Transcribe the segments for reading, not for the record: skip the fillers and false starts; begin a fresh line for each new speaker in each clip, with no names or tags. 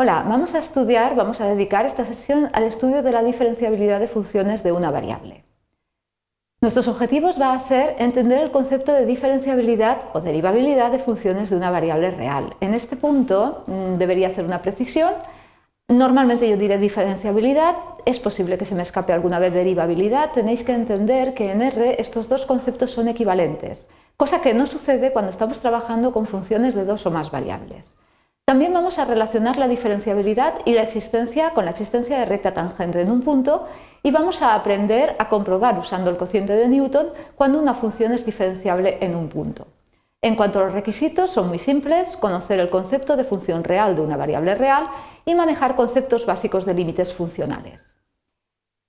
Hola, vamos a dedicar esta sesión al estudio de la diferenciabilidad de funciones de una variable. Nuestros objetivos va a ser entender el concepto de diferenciabilidad o derivabilidad de funciones de una variable real. En este punto debería hacer una precisión. Normalmente yo diré diferenciabilidad, es posible que se me escape alguna vez derivabilidad. Tenéis que entender que en R estos dos conceptos son equivalentes, cosa que no sucede cuando estamos trabajando con funciones de dos o más variables. También vamos a relacionar la diferenciabilidad y la existencia con la existencia de recta tangente en un punto y vamos a aprender a comprobar usando el cociente de Newton cuando una función es diferenciable en un punto. En cuanto a los requisitos, son muy simples: conocer el concepto de función real de una variable real y manejar conceptos básicos de límites funcionales.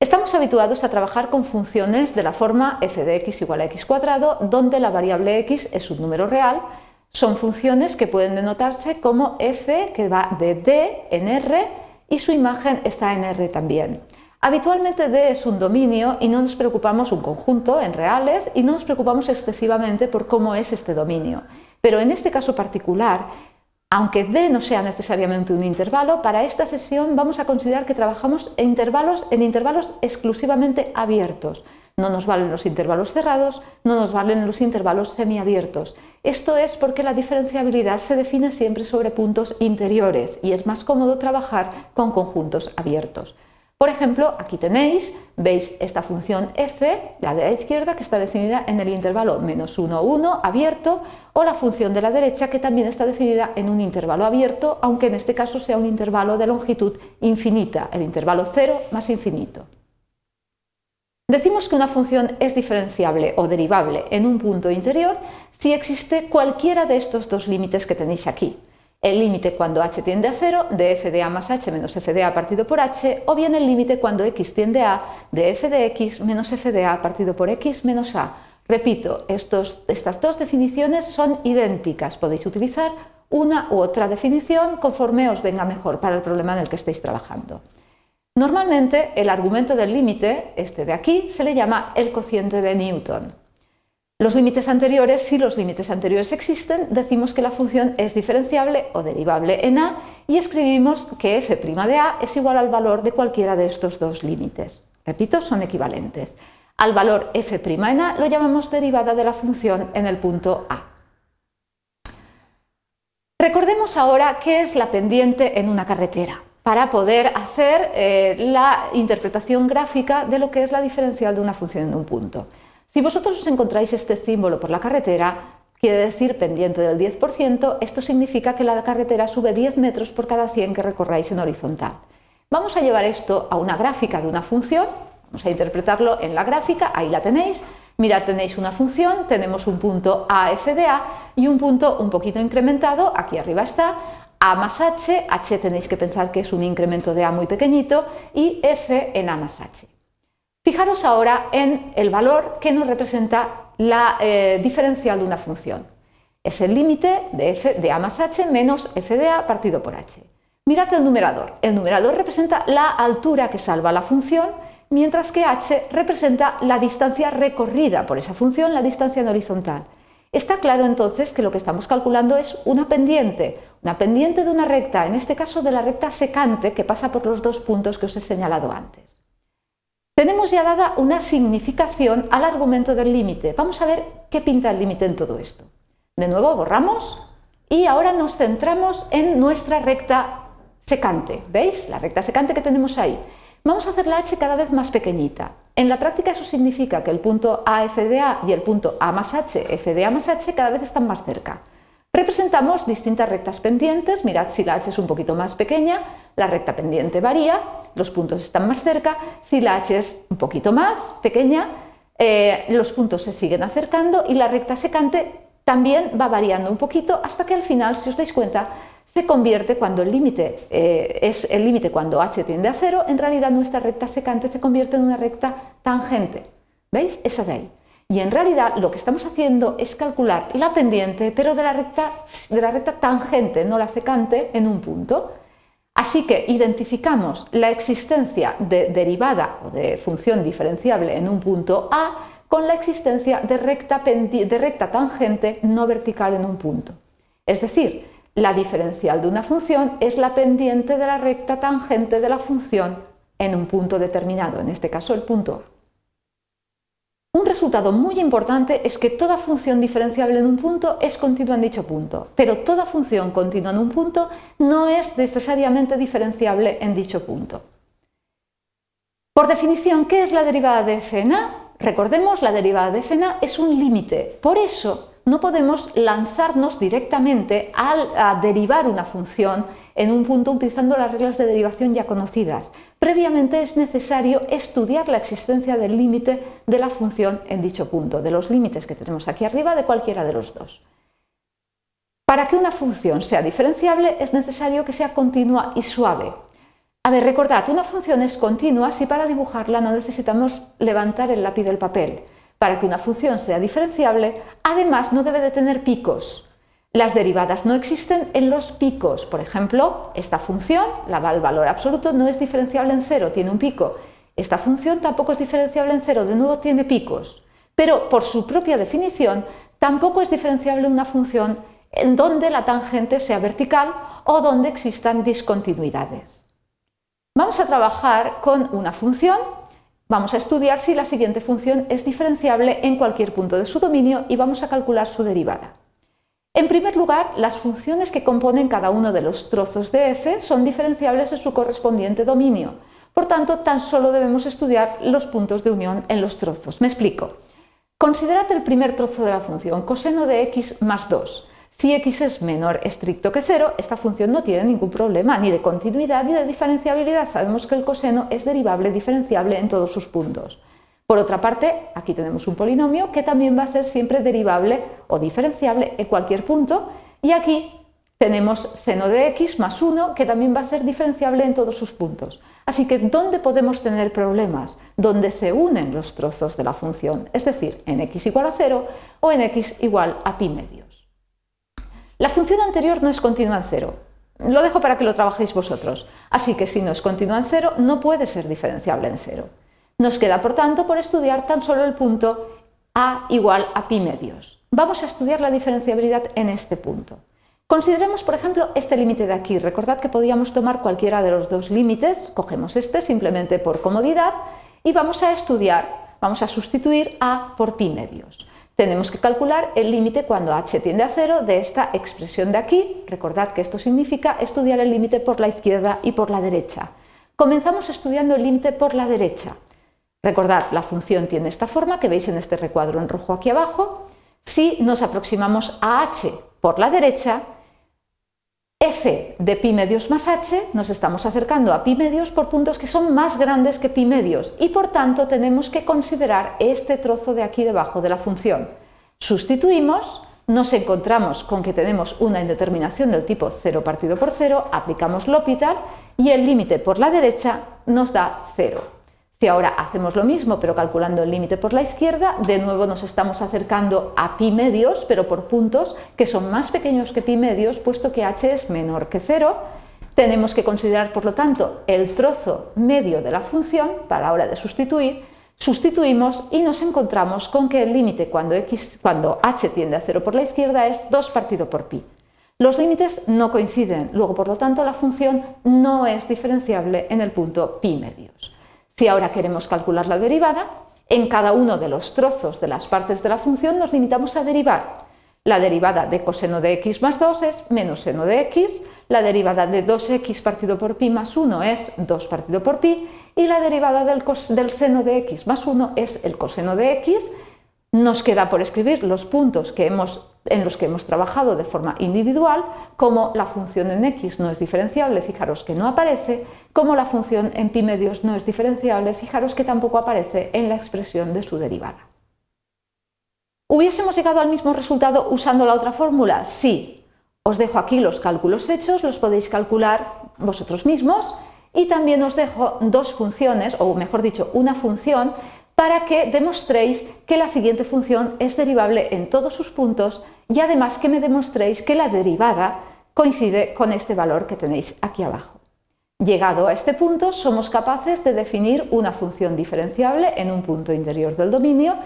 Estamos habituados a trabajar con funciones de la forma f de x igual a x cuadrado, donde la variable x es un número real. Son funciones que pueden denotarse como f, que va de d en R, y su imagen está en R también. Habitualmente D es un dominio y no nos preocupamos un conjunto en reales y no nos preocupamos excesivamente por cómo es este dominio. Pero en este caso particular, aunque D no sea necesariamente un intervalo, para esta sesión vamos a considerar que trabajamos en intervalos exclusivamente abiertos. No nos valen los intervalos cerrados, no nos valen los intervalos semiabiertos. Esto es porque la diferenciabilidad se define siempre sobre puntos interiores y es más cómodo trabajar con conjuntos abiertos. Por ejemplo, aquí veis esta función f, la de la izquierda, que está definida en el intervalo -1, 1 abierto, o la función de la derecha, que también está definida en un intervalo abierto, aunque en este caso sea un intervalo de longitud infinita, el intervalo 0 más infinito. Decimos que una función es diferenciable o derivable en un punto interior si existe cualquiera de estos dos límites que tenéis aquí. El límite cuando h tiende a 0 de f de a más h menos f de a partido por h, o bien el límite cuando x tiende a de f de x menos f de a partido por x menos a. Repito, estas dos definiciones son idénticas. Podéis utilizar una u otra definición conforme os venga mejor para el problema en el que estéis trabajando. Normalmente el argumento del límite, este de aquí, se le llama el cociente de Newton. Los límites anteriores, si los límites anteriores existen, decimos que la función es diferenciable o derivable en a y escribimos que f' de a es igual al valor de cualquiera de estos dos límites. Repito, son equivalentes. Al valor f' en a lo llamamos derivada de la función en el punto a. Recordemos ahora qué es la pendiente en una carretera, para poder hacer la interpretación gráfica de lo que es la diferencial de una función en un punto. Si vosotros os encontráis este símbolo por la carretera, quiere decir pendiente del 10%, esto significa que la carretera sube 10 metros por cada 100 que recorráis en horizontal. Vamos a llevar esto a una gráfica de una función, vamos a interpretarlo en la gráfica, ahí la tenéis. Mirad, tenéis una función, tenemos un punto a f de a y un punto un poquito incrementado, aquí arriba está, a más h, h tenéis que pensar que es un incremento de a muy pequeñito, y f en a más h. Fijaros ahora en el valor que nos representa la diferencial de una función. Es el límite de f de a más h menos f de a partido por h. Mirad el numerador. El numerador representa la altura que salva la función, mientras que h representa la distancia recorrida por esa función, la distancia en horizontal. Está claro entonces que lo que estamos calculando es una pendiente de una recta, en este caso de la recta secante que pasa por los dos puntos que os he señalado antes. Tenemos ya dada una significación al argumento del límite. Vamos a ver qué pinta el límite en todo esto. De nuevo borramos y ahora nos centramos en nuestra recta secante. ¿Veis? La recta secante que tenemos ahí. Vamos a hacer la h cada vez más pequeñita. En la práctica eso significa que el punto a f de a y el punto a más h f de a más h cada vez están más cerca. Representamos distintas rectas pendientes. Mirad, si la h es un poquito más pequeña, la recta pendiente varía, los puntos están más cerca. Si la h es un poquito más pequeña, los puntos se siguen acercando y la recta secante también va variando un poquito hasta que al final, si os dais cuenta, se convierte, cuando el límite es el límite cuando h tiende a 0, en realidad nuestra recta secante se convierte en una recta tangente. ¿Veis? Esa de ahí. Y en realidad lo que estamos haciendo es calcular la pendiente, pero de la recta tangente, no la secante, en un punto. Así que identificamos la existencia de derivada o de función diferenciable en un punto A con la existencia de recta tangente no vertical en un punto. Es decir, La diferencial de una función es la pendiente de la recta tangente de la función en un punto determinado, en este caso el punto A. Un resultado muy importante es que toda función diferenciable en un punto es continua en dicho punto, pero toda función continua en un punto no es necesariamente diferenciable en dicho punto. Por definición, ¿qué es la derivada de f en a? Recordemos, la derivada de f en a es un límite, por eso no podemos lanzarnos directamente a derivar una función en un punto utilizando las reglas de derivación ya conocidas. Previamente es necesario estudiar la existencia del límite de la función en dicho punto, de los límites que tenemos aquí arriba de cualquiera de los dos. Para que una función sea diferenciable es necesario que sea continua y suave. A ver, recordad, una función es continua si para dibujarla no necesitamos levantar el lápiz del papel. Para que una función sea diferenciable, además no debe de tener picos. Las derivadas no existen en los picos. Por ejemplo, esta función, el valor absoluto, no es diferenciable en cero, tiene un pico. Esta función tampoco es diferenciable en cero, de nuevo tiene picos. Pero por su propia definición, tampoco es diferenciable una función en donde la tangente sea vertical o donde existan discontinuidades. Vamos a trabajar con una función. Vamos a estudiar si la siguiente función es diferenciable en cualquier punto de su dominio y vamos a calcular su derivada. En primer lugar, las funciones que componen cada uno de los trozos de f son diferenciables en su correspondiente dominio. Por tanto, tan solo debemos estudiar los puntos de unión en los trozos. Me explico. Considerad el primer trozo de la función, coseno de x más 2. Si x es menor estricto que 0, esta función no tiene ningún problema, ni de continuidad ni de diferenciabilidad. Sabemos que el coseno es derivable, diferenciable en todos sus puntos. Por otra parte, aquí tenemos un polinomio que también va a ser siempre derivable o diferenciable en cualquier punto, y aquí tenemos seno de x más 1 que también va a ser diferenciable en todos sus puntos. Así que, ¿dónde podemos tener problemas? Donde se unen los trozos de la función, es decir, en x igual a 0 o en x igual a pi medios. La función anterior no es continua en 0. Lo dejo para que lo trabajéis vosotros. Así que si no es continua en 0, no puede ser diferenciable en 0. Nos queda, por tanto, por estudiar tan solo el punto a igual a pi medios. Vamos a estudiar la diferenciabilidad en este punto. Consideremos, por ejemplo, este límite de aquí. Recordad que podíamos tomar cualquiera de los dos límites, cogemos este simplemente por comodidad y vamos a sustituir a por pi medios. Tenemos que calcular el límite cuando h tiende a 0 de esta expresión de aquí. Recordad que esto significa estudiar el límite por la izquierda y por la derecha. Comenzamos estudiando el límite por la derecha. Recordad, la función tiene esta forma que veis en este recuadro en rojo aquí abajo. Si nos aproximamos a h por la derecha, f de pi medios más h, nos estamos acercando a pi medios por puntos que son más grandes que pi medios y por tanto tenemos que considerar este trozo de aquí debajo de la función. Sustituimos, nos encontramos con que tenemos una indeterminación del tipo 0 partido por 0, aplicamos L'Hopital y el límite por la derecha nos da 0. Si ahora hacemos lo mismo pero calculando el límite por la izquierda, de nuevo nos estamos acercando a pi medios, pero por puntos que son más pequeños que pi medios, puesto que h es menor que 0. Tenemos que considerar, por lo tanto, el trozo medio de la función para la hora de sustituir. Sustituimos y nos encontramos con que el límite cuando h tiende a 0 por la izquierda es 2 partido por pi. Los límites no coinciden, luego por lo tanto la función no es diferenciable en el punto pi medios. Si ahora queremos calcular la derivada, en cada uno de los trozos de las partes de la función nos limitamos a derivar. La derivada de coseno de x más 2 es menos seno de x, la derivada de 2x partido por pi más 1 es 2 partido por pi, y la derivada del seno de x más 1 es el coseno de x. Nos queda por escribir los puntos en los que hemos trabajado de forma individual, como la función en x no es diferenciable, fijaros que no aparece, como la función en pi medios no es diferenciable, fijaros que tampoco aparece en la expresión de su derivada. ¿Hubiésemos llegado al mismo resultado usando la otra fórmula? Sí. Os dejo aquí los cálculos hechos, los podéis calcular vosotros mismos, y también os dejo dos funciones, o mejor dicho, una función, para que demostréis que la siguiente función es derivable en todos sus puntos y además que me demostréis que la derivada coincide con este valor que tenéis aquí abajo. Llegado a este punto, somos capaces de definir una función diferenciable en un punto interior del dominio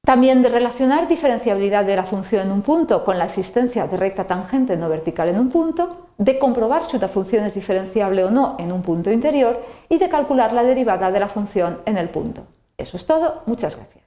También de relacionar diferenciabilidad de la función en un punto con la existencia de recta tangente no vertical en un punto, de comprobar si una función es diferenciable o no en un punto interior y de calcular la derivada de la función en el punto. Eso es todo, muchas gracias.